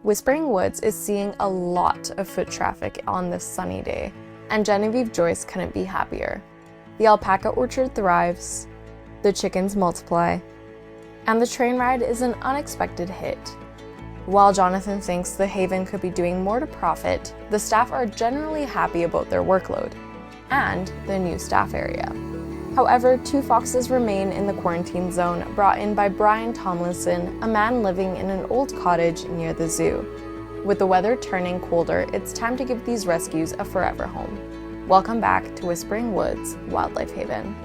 Whispering Woods is seeing a lot of foot traffic on this sunny day, and Genevieve Joyce couldn't be happier. The alpaca orchard thrives, the chickens multiply, and the train ride is an unexpected hit. While Jonathan thinks the Haven could be doing more to profit, the staff are generally happy about their workload and the new staff area. However, 2 foxes remain in the quarantine zone brought in by Brian Tomlinson, a man living in an old cottage near the zoo. With the weather turning colder, it's time to give these rescues a forever home. Welcome back to Whispering Woods Wildlife Haven.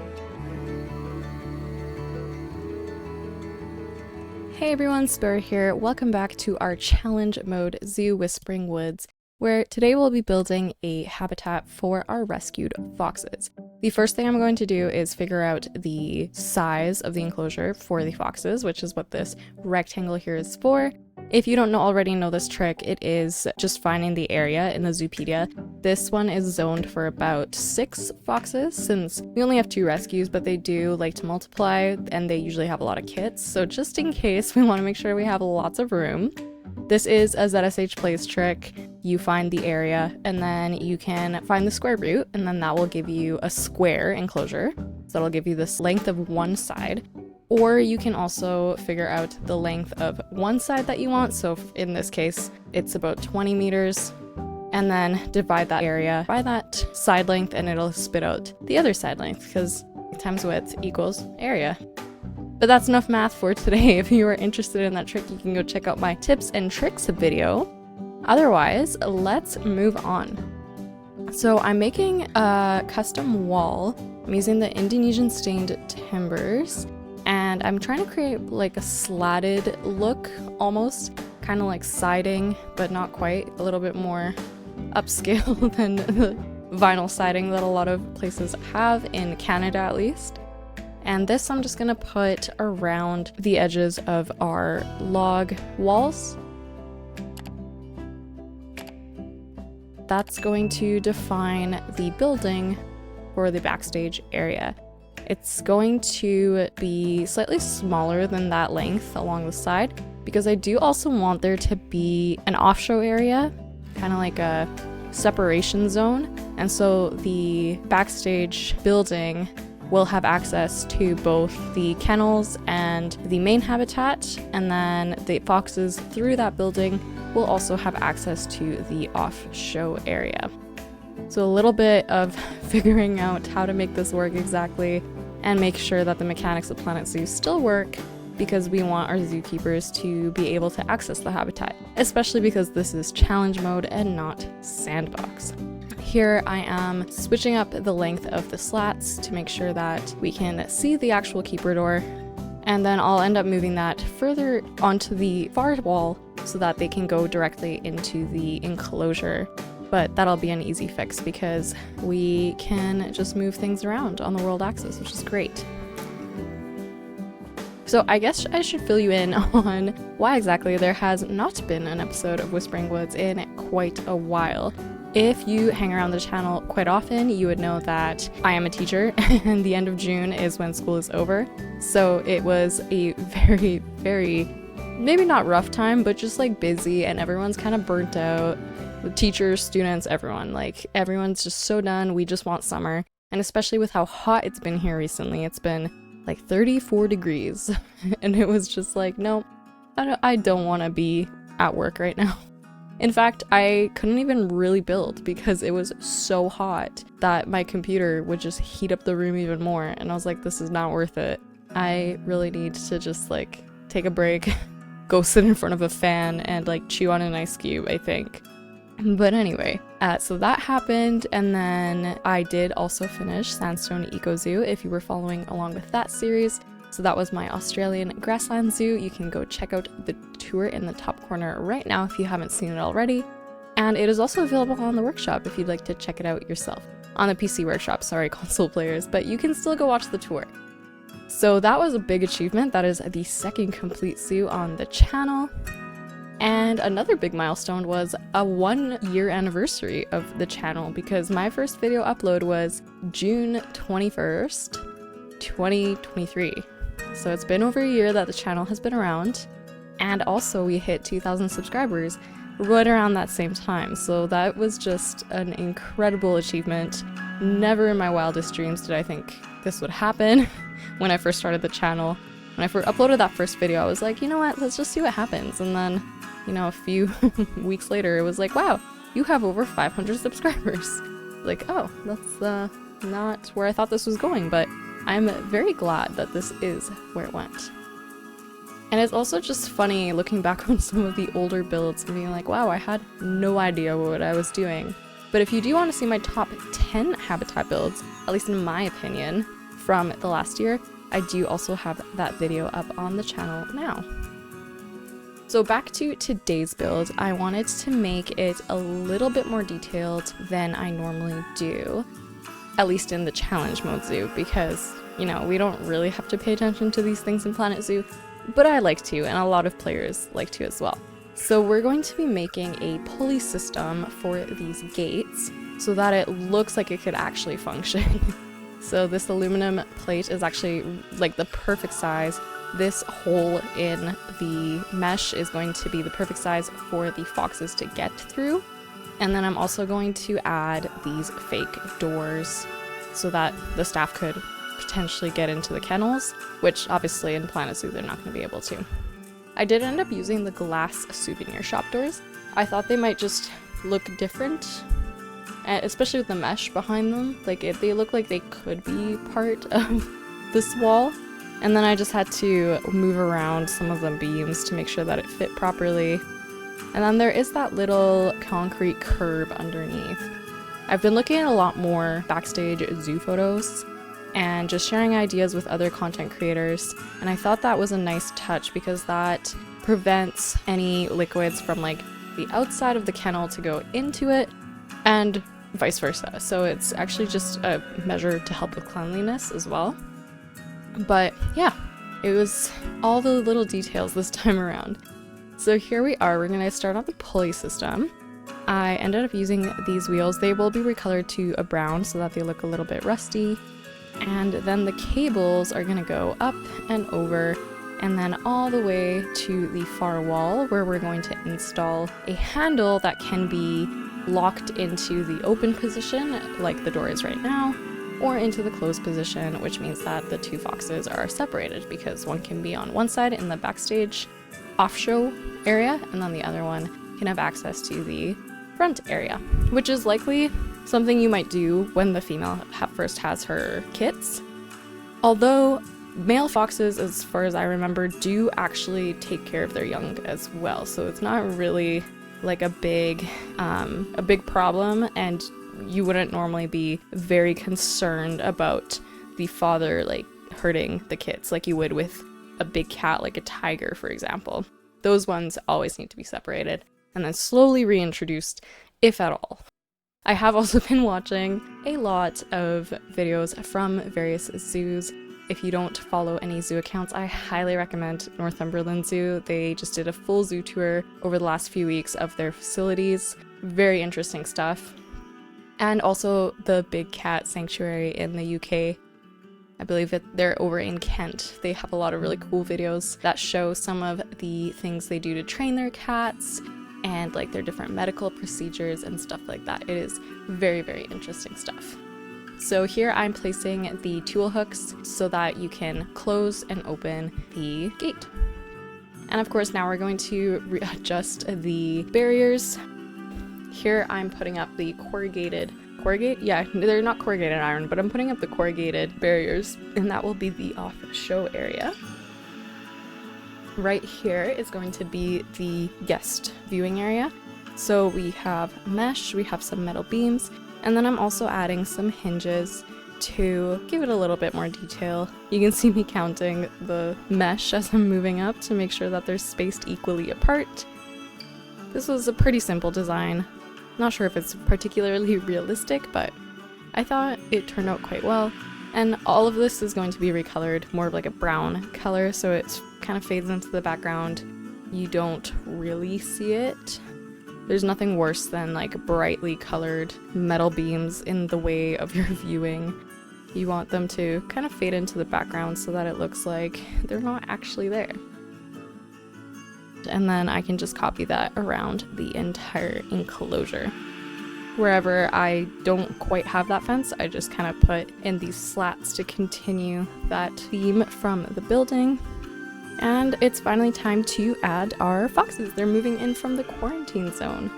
Hey everyone, Spur here. Welcome back to our challenge mode zoo Whispering Woods, where today we'll be building a habitat for our rescued foxes. The first thing I'm going to do is figure out the size of the enclosure for the foxes, which is what this rectangle here is for. If you don't already know this trick, it is just finding the area in the Zoopedia. This one is zoned for about 6 foxes, since we only have 2 rescues, but they do like to multiply and they usually have a lot of kits. So just in case, we want to make sure we have lots of room. This is a ZSH Plays trick. You find the area and then you can find the square root, and then that will give you a square enclosure. So that'll give you this length of one side. Or you can also figure out the length of one side that you want. So in this case, it's about 20 meters. And then divide that area by that side length and it'll spit out the other side length, because times width equals area. But that's enough math for today. If you are interested in that trick, you can go check out my tips and tricks video. Otherwise, let's move on. So I'm making a custom wall. I'm using the Indonesian stained timbers, and I'm trying to create like a slatted look, almost kind of like siding, but not quite, a little bit more upscale than the vinyl siding that a lot of places have, in Canada at least. And this I'm just gonna put around the edges of our log walls. That's going to define the building for the backstage area. It's going to be slightly smaller than that length along the side, because I do also want there to be an off-show area, kind of like a separation zone. And so the backstage building will have access to both the kennels and the main habitat, and then the foxes through that building will also have access to the off-show area. So a little bit of figuring out how to make this work exactly and make sure that the mechanics of Planet Zoo still work, because we want our zookeepers to be able to access the habitat, especially because this is challenge mode and not sandbox. Here I am switching up the length of the slats to make sure that we can see the actual keeper door, and then I'll end up moving that further onto the far wall so that they can go directly into the enclosure. But that'll be an easy fix because we can just move things around on the world axis, which is great. So I guess I should fill you in on why exactly there has not been an episode of Whispering Woods in quite a while. If you hang around the channel quite often, you would know that I am a teacher and the end of June is when school is over. So it was a very, very, maybe not rough time, but just like busy, and everyone's kind of burnt out. The teachers, students, everyone. Like, everyone's just so done. We just want summer. And especially with how hot it's been here recently, it's been like 34 degrees. And it was just like, no, I don't want to be at work right now. In fact, I couldn't even really build because it was so hot that my computer would just heat up the room even more. And I was like, this is not worth it. I really need to just like take a break, go sit in front of a fan and like chew on an ice cube, I think. But anyway, so that happened, and then I did also finish Sandstone Eco Zoo, if you were following along with that series. So that was my Australian grassland zoo. You can go check out the tour in the top corner right now if you haven't seen it already. And it is also available on the workshop if you'd like to check it out yourself. On the PC workshop, sorry, console players, but you can still go watch the tour. So that was a big achievement. That is the second complete zoo on the channel. And another big milestone was a 1-year anniversary of the channel, because my first video upload was June 21st, 2023. So it's been over a year that the channel has been around, And also we hit 2,000 subscribers right around that same time. So that was just an incredible achievement. Never in my wildest dreams did I think this would happen when I first started the channel. When I first uploaded that first video, I was like, you know what, let's just see what happens. And then, you know, a few weeks later, it was like, wow, you have over 500 subscribers. Like, oh, that's not where I thought this was going, but I'm very glad that this is where it went. And it's also just funny looking back on some of the older builds and being like, wow, I had no idea what I was doing. But if you do want to see my top 10 habitat builds, at least in my opinion, from the last year, I do also have that video up on the channel now. So back to today's build, I wanted to make it a little bit more detailed than I normally do, at least in the challenge mode zoo, because, you know, we don't really have to pay attention to these things in Planet Zoo, but I like to, and a lot of players like to as well. So we're going to be making a pulley system for these gates so that it looks like it could actually function. So this aluminum plate is actually like the perfect size. This hole in the mesh is going to be the perfect size for the foxes to get through. And then I'm also going to add these fake doors so that the staff could potentially get into the kennels, which obviously in Planet Zoo they're not going to be able to. I did end up using the glass souvenir shop doors. I thought they might just look different, especially with the mesh behind them. Like they look like they could be part of this wall. And then I just had to move around some of the beams to make sure that it fit properly. And then there is that little concrete curb underneath. I've been looking at a lot more Backstage zoo photos and just sharing ideas with other content creators, and I thought that was a nice touch because that prevents any liquids from like the outside of the kennel to go into it and vice versa. So it's actually just a measure to help with cleanliness as well. But yeah, it was all the little details this time around. So here we are, we're gonna start on the pulley system. I ended up using these wheels. They will be recolored to a brown so that they look a little bit rusty. And then the cables are gonna go up and over and then all the way to the far wall where we're going to install a handle that can be locked into the open position like the door is right now, or into the closed position, which means that the two foxes are separated because one can be on one side in the backstage off-show area and then the other one can have access to the front area, which is likely something you might do when the female first has her kits. Although male foxes, as far as I remember, do actually take care of their young as well, so it's not really like a big problem, and you wouldn't normally be very concerned about the father like hurting the kits like you would with a big cat like a tiger, for example. Those ones always need to be separated and then slowly reintroduced, if at all. I have also been watching a lot of videos from various zoos. If you don't follow any zoo accounts, I highly recommend Northumberland Zoo. They just did a full zoo tour over the last few weeks of their facilities. Very interesting stuff. And also the Big Cat Sanctuary in the UK. I believe that they're over in Kent. They have a lot of really cool videos that show some of the things they do to train their cats and like their different medical procedures and stuff like that. It is very, very interesting stuff. So here I'm placing the tool hooks so that you can close and open the gate. And of course now we're going to readjust the barriers. Here I'm putting up the yeah, they're not corrugated iron, but I'm putting up the corrugated barriers, and that will be the off-show area. Right here is going to be the guest viewing area. So we have mesh, we have some metal beams, and then I'm also adding some hinges to give it a little bit more detail. You can see me counting the mesh as I'm moving up to make sure that they're spaced equally apart. This was a pretty simple design. Not sure if it's particularly realistic, but I thought it turned out quite well. And all of this is going to be recolored more of like a brown color, so it kind of fades into the background. You don't really see it. There's nothing worse than like brightly colored metal beams in the way of your viewing. You want them to kind of fade into the background so that it looks like they're not actually there. and then I can just copy that around the entire enclosure. Wherever I don't quite have that fence, I just kind of put in these slats to continue that theme from the building. And it's finally time to add our foxes. They're moving in from the quarantine zone.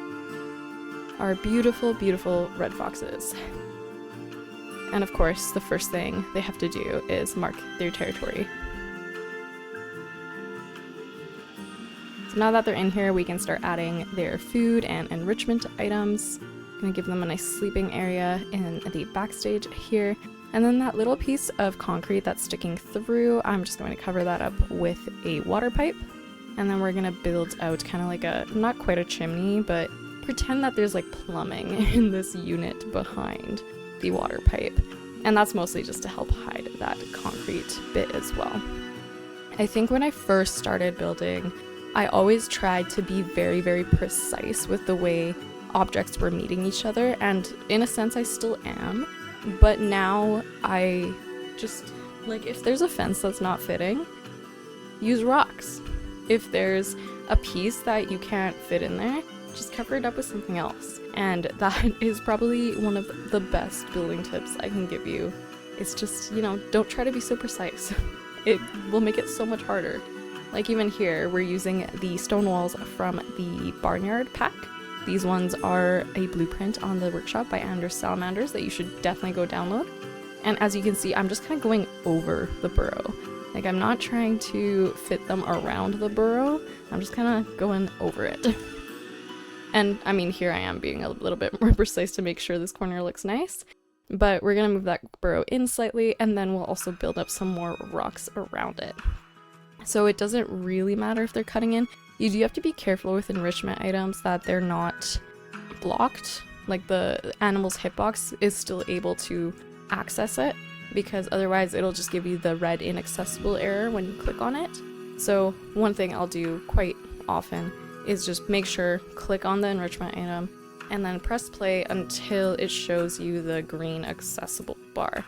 Our beautiful, beautiful red foxes. And of course, the first thing they have to do is mark their territory. So now that they're in here, we can start adding their food and enrichment items. I'm gonna give them a nice sleeping area in the backstage here. And then that little piece of concrete that's sticking through, I'm just going to cover that up with a water pipe. And then we're gonna build out kind of like a, not quite a chimney, but pretend that there's like plumbing in this unit behind the water pipe. And that's mostly just to help hide that concrete bit as well. I think when I first started building, I always tried to be very, very precise with the way objects were meeting each other, and in a sense I still am, but now I just, like, if there's a fence that's not fitting, use rocks. If there's a piece that you can't fit in there, just cover it up with something else. And that is probably one of the best building tips I can give you. It's just, you know, don't try to be so precise. It will make it so much harder. Like even here, we're using the stone walls from the barnyard pack. These ones are a blueprint on the workshop by Anders Salamanders that you should definitely go download. And as you can see, I'm just kind of going over the burrow. Like, I'm not trying to fit them around the burrow, I'm just kind of going over it. And I mean, here I am being a little bit more precise to make sure this corner looks nice. But we're gonna move that burrow in slightly, and then we'll also build up some more rocks around it. So it doesn't really matter if they're cutting in. You do have to be careful with enrichment items that they're not blocked. Like the animal's hitbox is still able to access it, because otherwise it'll just give you the red inaccessible error when you click on it. So one thing I'll do quite often is just make sure, click on the enrichment item, and then press play until it shows you the green accessible bar.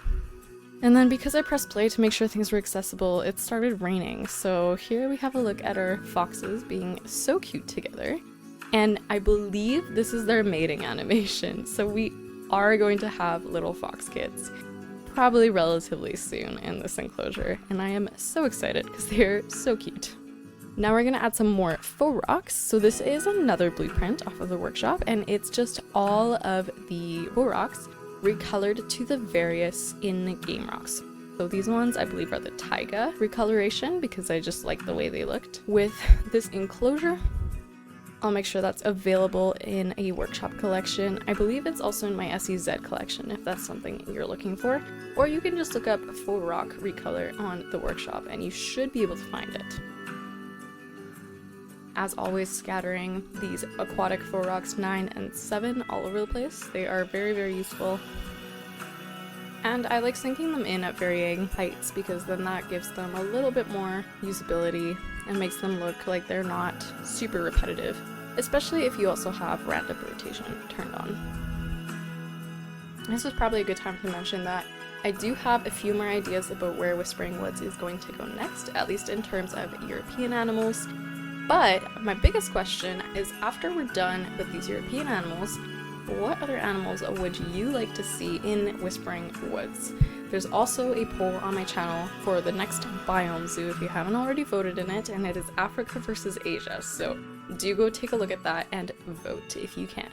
And then because I pressed play to make sure things were accessible, it started raining. So here we have a look at our foxes being so cute together. And I believe this is their mating animation. So we are going to have little fox kids probably relatively soon in this enclosure. And I am so excited because they're so cute. Now we're going to add some more faux rocks. So this is another blueprint off of the workshop, and it's just all of the faux rocks recolored to the various in-game rocks. So these ones I believe are the taiga recoloration because I just like the way they looked. With this enclosure, I'll make sure that's available in a workshop collection. I believe it's also in my SEZ collection if that's something you're looking for. Or you can just look up faux rock recolor on the workshop and you should be able to find it. As always, scattering these aquatic faux rocks 9 and 7 all over the place. They are very, very useful. And I like sinking them in at varying heights because then that gives them a little bit more usability and makes them look like they're not super repetitive, especially if you also have random rotation turned on. This is probably a good time to mention that I do have a few more ideas about where Whispering Woods is going to go next, at least in terms of European animals. But my biggest question is, after we're done with these European animals, what other animals would you like to see in Whispering Woods? There's also a poll on my channel for the next biome zoo if you haven't already voted in it, and it is Africa versus Asia, so do go take a look at that and vote if you can.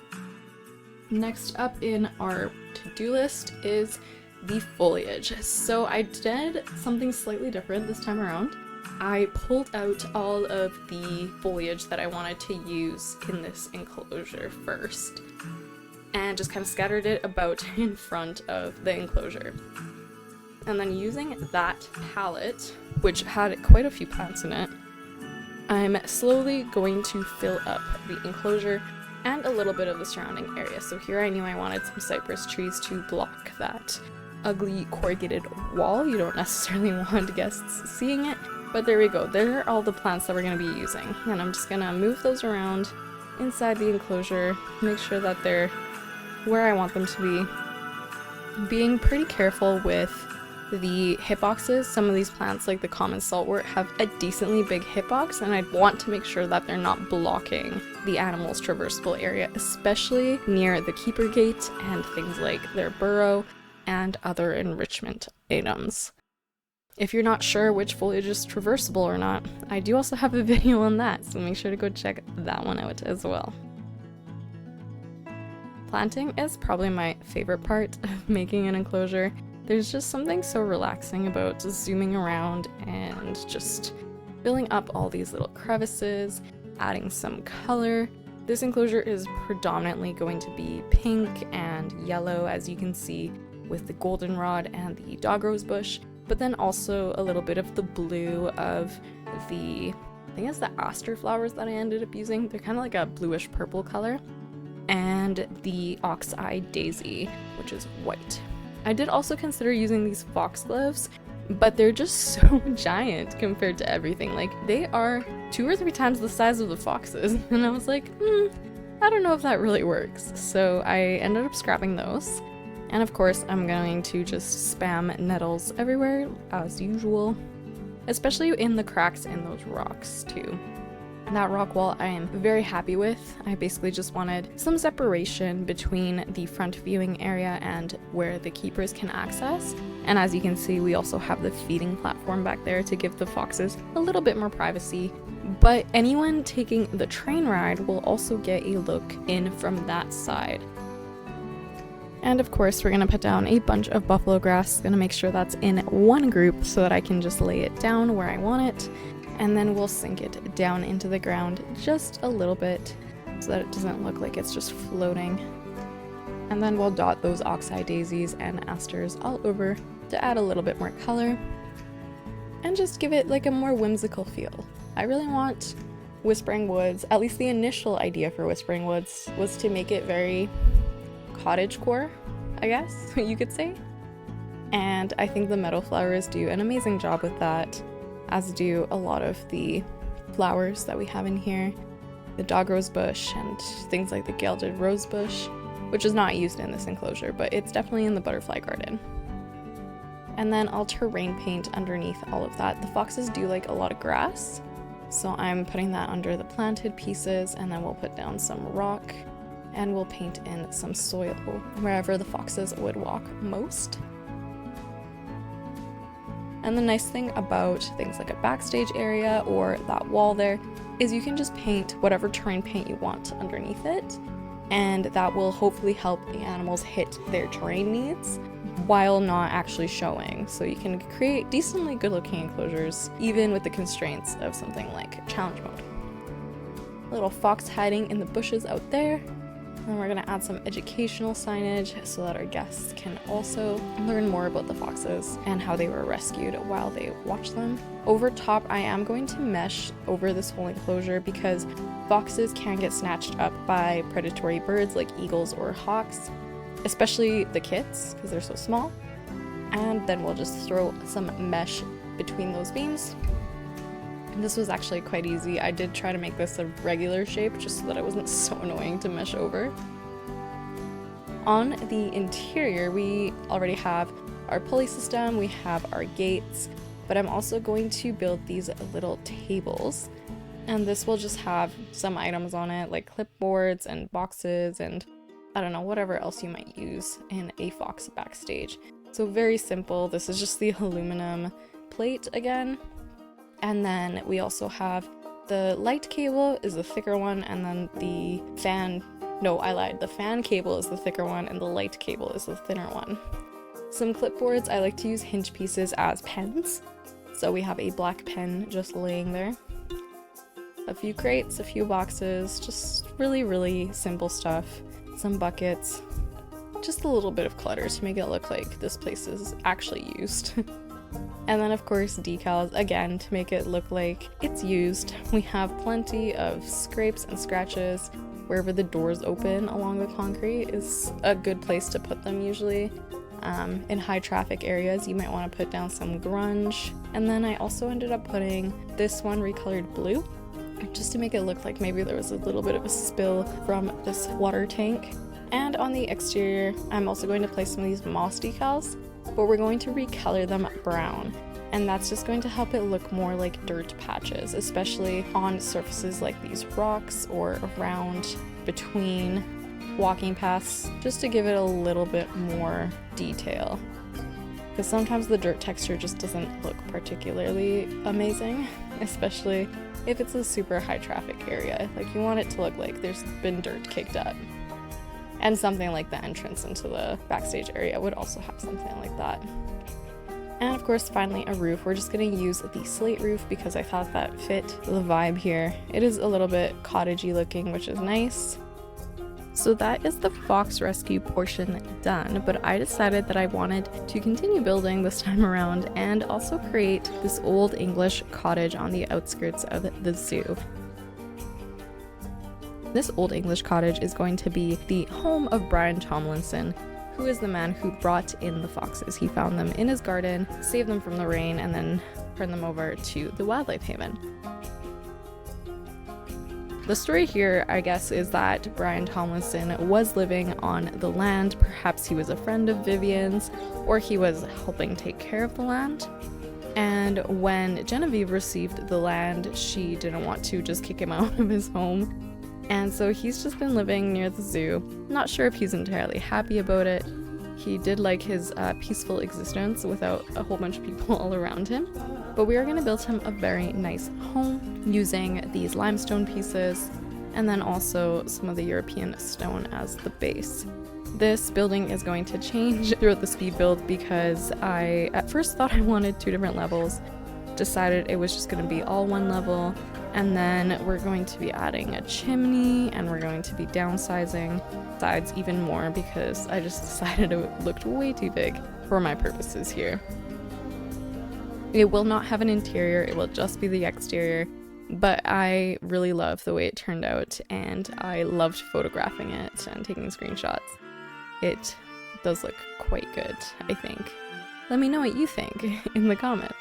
Next up in our to-do list is the foliage. So I did something slightly different this time around. I pulled out all of the foliage that I wanted to use in this enclosure first and just kind of scattered it about in front of the enclosure. And then using that palette, which had quite a few plants in it, I'm slowly going to fill up the enclosure and a little bit of the surrounding area. So here I knew I wanted some cypress trees to block that ugly corrugated wall. You don't necessarily want guests seeing it. But there we go, there are all the plants that we're going to be using, and I'm just going to move those around inside the enclosure, make sure that they're where I want them to be. Being pretty careful with the hitboxes. Some of these plants, like the common saltwort, have a decently big hitbox, and I'd want to make sure that they're not blocking the animal's traversable area, especially near the keeper gate and things like their burrow and other enrichment items. If you're not sure which foliage is traversable or not, I do also have a video on that, so make sure to go check that one out as well. Planting is probably my favorite part of making an enclosure. There's just something so relaxing about zooming around and just filling up all these little crevices, adding some color. This enclosure is predominantly going to be pink and yellow, as you can see with the goldenrod and the dog rose bush, but then also a little bit of the blue of the, I think it's the aster flowers that I ended up using. They're kind of like a bluish purple color. And the ox-eye daisy, which is white. I did also consider using these foxgloves, but they're just so giant compared to everything. Like, they are 2 or 3 times the size of the foxes, and I was like, I don't know if that really works. So I ended up scrapping those. And of course, I'm going to just spam nettles everywhere, as usual, especially in the cracks in those rocks, too. That rock wall I am very happy with. I basically just wanted some separation between the front viewing area and where the keepers can access. And as you can see, we also have the feeding platform back there to give the foxes a little bit more privacy. But anyone taking the train ride will also get a look in from that side. And of course, we're gonna put down a bunch of buffalo grass. Gonna make sure that's in one group so that I can just lay it down where I want it. And then we'll sink it down into the ground just a little bit so that it doesn't look like it's just floating. And then we'll dot those ox-eye daisies and asters all over to add a little bit more color and just give it like a more whimsical feel. I really want Whispering Woods, at least the initial idea for Whispering Woods was to make it very cottagecore, I guess you could say. And I think the meadow flowers do an amazing job with that, as do a lot of the flowers that we have in here. The dog rose bush and things like the gilded rose bush, which is not used in this enclosure, but it's definitely in the butterfly garden. And then I'll terrain paint underneath all of that. The foxes do like a lot of grass, so I'm putting that under the planted pieces, and then we'll put down some rock and we'll paint in some soil wherever the foxes would walk most. And the nice thing about things like a backstage area or that wall there is you can just paint whatever terrain paint you want underneath it, and that will hopefully help the animals hit their terrain needs while not actually showing. So you can create decently good looking enclosures even with the constraints of something like challenge mode. A little fox hiding in the bushes out there. And we're going to add some educational signage so that our guests can also learn more about the foxes and how they were rescued while they watch them. Over top, I am going to mesh over this whole enclosure because foxes can get snatched up by predatory birds like eagles or hawks, especially the kits because they're so small. And then we'll just throw some mesh between those beams. This was actually quite easy. I did try to make this a regular shape just so that it wasn't so annoying to mesh over. On the interior, we already have our pulley system, we have our gates, but I'm also going to build these little tables. And this will just have some items on it like clipboards and boxes and I don't know, whatever else you might use in a fox backstage. So very simple. This is just the aluminum plate again. And then we also have the light cable is the thicker one, and then the fan, no, I lied, the fan cable is the thicker one and the light cable is the thinner one. Some clipboards, I like to use hinge pieces as pens. So we have a black pen just laying there. A few crates, a few boxes, just really, really simple stuff. Some buckets, just a little bit of clutter to make it look like this place is actually used. And then of course decals, again, to make it look like it's used. We have plenty of scrapes and scratches. Wherever the doors open along the concrete is a good place to put them usually. In high traffic areas, you might want to put down some grunge. And then I also ended up putting this one recolored blue, just to make it look like maybe there was a little bit of a spill from this water tank. And on the exterior, I'm also going to place some of these moss decals. but we're going to recolor them brown. And that's just going to help it look more like dirt patches, especially on surfaces like these rocks or around between walking paths, just to give it a little bit more detail. Because sometimes the dirt texture just doesn't look particularly amazing, especially if it's a super high traffic area. Like, you want it to look like there's been dirt kicked up. And something like the entrance into the backstage area would also have something like that. And of course, finally, a roof. We're just going to use the slate roof because I thought that fit the vibe here. It is a little bit cottagey looking, which is nice. So that is the fox rescue portion done, but I decided that I wanted to continue building this time around and also create this old English cottage on the outskirts of the zoo. This old English cottage is going to be the home of Brian Tomlinson, who is the man who brought in the foxes. He found them in his garden, saved them from the rain, and then turned them over to the wildlife haven. The story here, I guess, is that Brian Tomlinson was living on the land. Perhaps he was a friend of Vivian's, or he was helping take care of the land. And when Genevieve received the land, she didn't want to just kick him out of his home. And so he's just been living near the zoo. Not sure if he's entirely happy about it. He did like his peaceful existence without a whole bunch of people all around him. But we are going to build him a very nice home using these limestone pieces and then also some of the European stone as the base. This building is going to change throughout the speed build because I at first thought I wanted 2 different levels, decided it was just going to be all 1 level, and then we're going to be adding a chimney and we're going to be downsizing sides even more because I just decided it looked way too big for my purposes here. It will not have an interior, it will just be the exterior, but I really love the way it turned out and I loved photographing it and taking screenshots. It does look quite good, I think. Let me know what you think in the comments.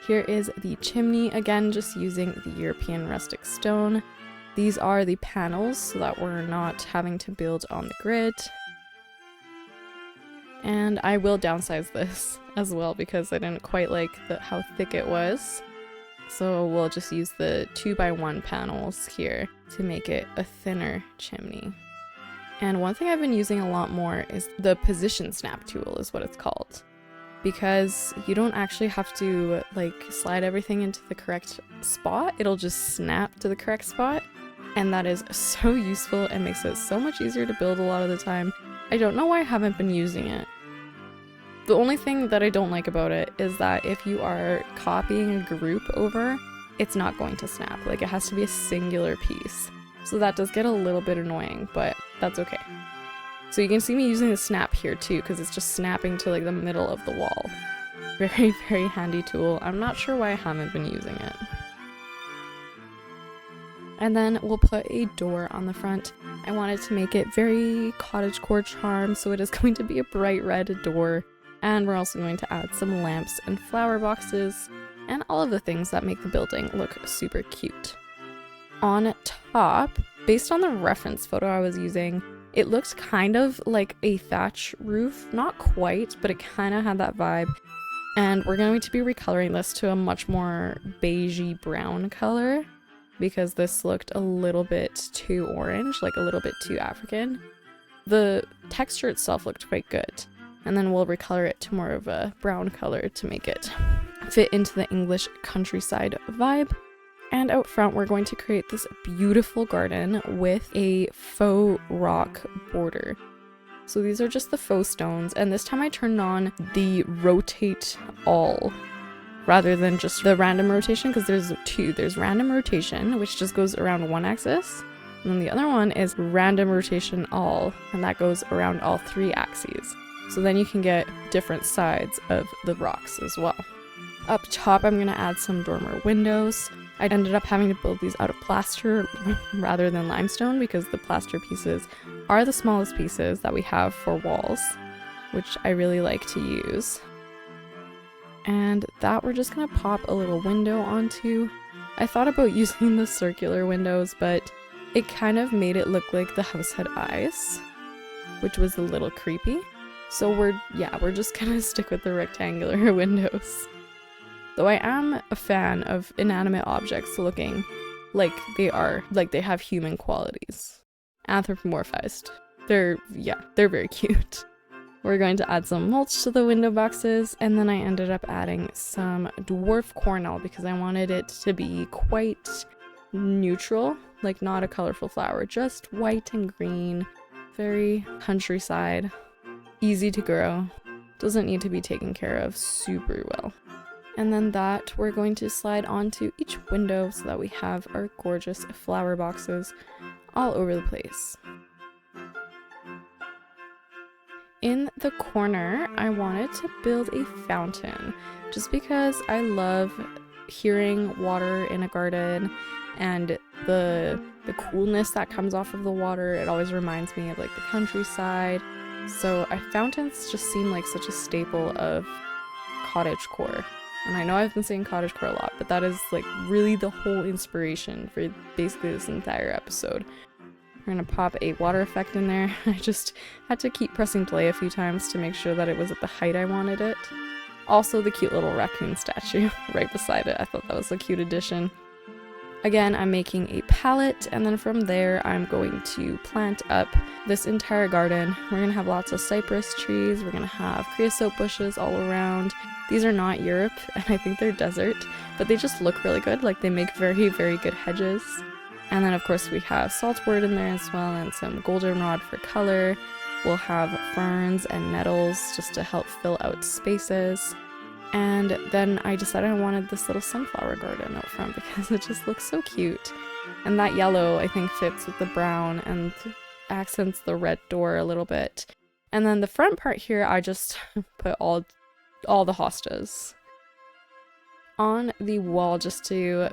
Here is the chimney, again just using the European rustic stone. These are the panels so that we're not having to build on the grid. And I will downsize this as well because I didn't quite like how thick it was. So we'll just use the 2x1 panels here to make it a thinner chimney. And one thing I've been using a lot more is the position snap tool is what it's called. Because you don't actually have to like slide everything into the correct spot, it'll just snap to the correct spot. And that is so useful and makes it so much easier to build a lot of the time. I don't know why I haven't been using it. The only thing that I don't like about it is that if you are copying a group over, it's not going to snap. Like, it has to be a singular piece. So that does get a little bit annoying, but that's okay. So you can see me using the snap here too, because it's just snapping to like the middle of the wall. Very, very handy tool. I'm not sure why I haven't been using it. And then we'll put a door on the front. I wanted to make it very cottagecore charm, so it is going to be a bright red door. And we're also going to add some lamps and flower boxes and all of the things that make the building look super cute. On top, based on the reference photo I was using, it looked kind of like a thatch roof. Not quite, but it kind of had that vibe. And we're going to be recoloring this to a much more beigey brown color because this looked a little bit too orange, like a little bit too African. The texture itself looked quite good. And then we'll recolor it to more of a brown color to make it fit into the English countryside vibe. And out front, we're going to create this beautiful garden with a faux rock border. So these are just the faux stones, and this time I turned on the rotate all rather than just the random rotation, because there's 2. There's random rotation, which just goes around one axis, and then the other one is random rotation all, and that goes around all 3 axes. So then you can get different sides of the rocks as well. Up top, I'm going to add some dormer windows. I ended up having to build these out of plaster rather than limestone because the plaster pieces are the smallest pieces that we have for walls, which I really like to use. And that we're just going to pop a little window onto. I thought about using the circular windows, but it kind of made it look like the house had eyes, which was a little creepy. So we're just gonna stick with the rectangular windows. Though I am a fan of inanimate objects looking like they have human qualities. Anthropomorphized. They're very cute. We're going to add some mulch to the window boxes, and then I ended up adding some dwarf cornel because I wanted it to be quite neutral, like not a colorful flower, just white and green, very countryside, easy to grow, doesn't need to be taken care of super well. And then that we're going to slide onto each window so that we have our gorgeous flower boxes all over the place. In the corner, I wanted to build a fountain just because I love hearing water in a garden and the coolness that comes off of the water. It always reminds me of like the countryside. So fountains just seem like such a staple of cottagecore. And I know I've been saying cottagecore a lot, but that is like really the whole inspiration for basically this entire episode. We're gonna pop a water effect in there. I just had to keep pressing play a few times to make sure that it was at the height I wanted it. Also the cute little raccoon statue right beside it. I thought that was a cute addition. Again, I'm making a palette, and then from there I'm going to plant up this entire garden. We're gonna have lots of cypress trees, we're gonna have creosote bushes all around. These are not Europe, and I think they're desert, but they just look really good, like they make very, very good hedges. And then of course we have saltwort in there as well, and some goldenrod for color. We'll have ferns and nettles just to help fill out spaces. And then I decided I wanted this little sunflower garden out front because it just looks so cute. And that yellow I think fits with the brown and accents the red door a little bit. And then the front part here I just put all the hostas. On the wall, just to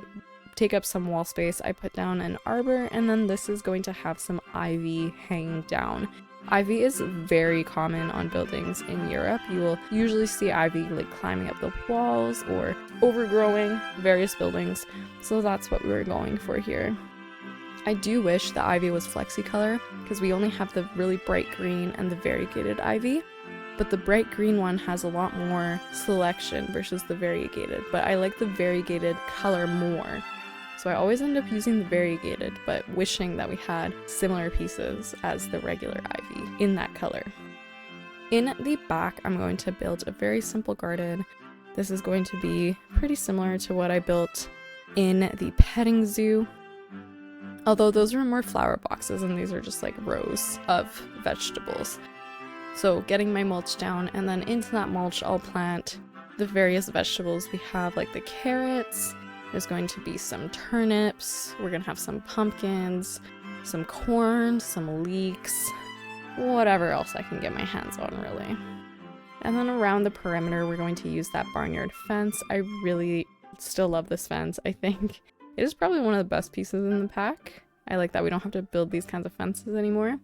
take up some wall space, I put down an arbor, and then this is going to have some ivy hanging down. Ivy is very common on buildings in Europe. You will usually see ivy like climbing up the walls or overgrowing various buildings, so that's what we were going for here. I do wish the ivy was flexi-color because we only have the really bright green and the variegated ivy, but the bright green one has a lot more selection versus the variegated, but I like the variegated color more. So I always end up using the variegated, but wishing that we had similar pieces as the regular ivy in that color. In the back, I'm going to build a very simple garden. This is going to be pretty similar to what I built in the petting zoo. Although those were more flower boxes and these are just like rows of vegetables. So getting my mulch down, and then into that mulch I'll plant the various vegetables we have, like the carrots. There's going to be some turnips, we're gonna have some pumpkins, some corn, some leeks, whatever else I can get my hands on really. And then around the perimeter we're going to use that barnyard fence. I really still love this fence. I think it is probably one of the best pieces in the pack. I like that we don't have to build these kinds of fences anymore.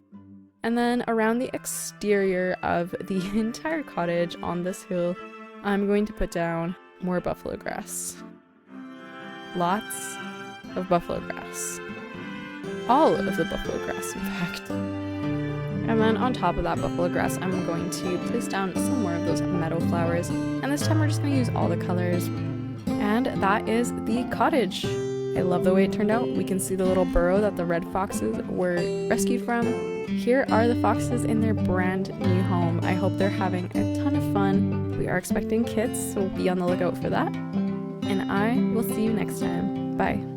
And then around the exterior of the entire cottage on this hill, I'm going to put down more buffalo grass. Lots of buffalo grass. All of the buffalo grass, in fact. And then on top of that buffalo grass, I'm going to place down some more of those meadow flowers. And this time we're just going to use all the colors. And that is the cottage. I love the way it turned out. We can see the little burrow that the red foxes were rescued from. Here are the foxes in their brand new home. I hope they're having a ton of fun. We are expecting kids, so be on the lookout for that. And I will see you next time. Bye.